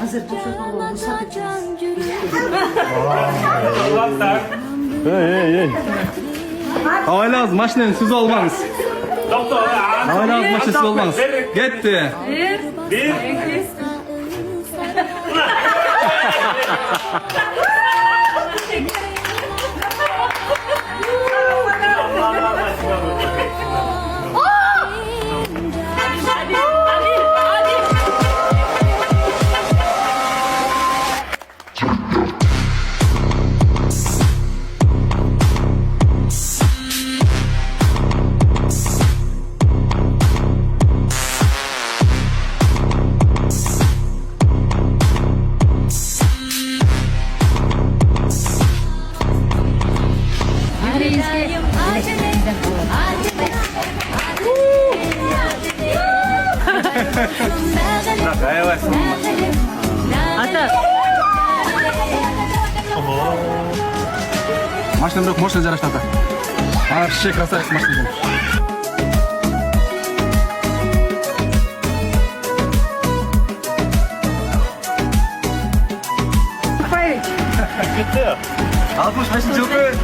Hazır tutuşan Havayla maşinen siz olmanız. Havayla maşinen siz olmanız. Gitti. Машина вдруг можно зарать надо. А вообще красавец машина. Altmış beşinci öpün.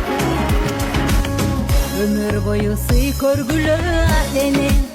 Ömür boyu sıy korgulu seni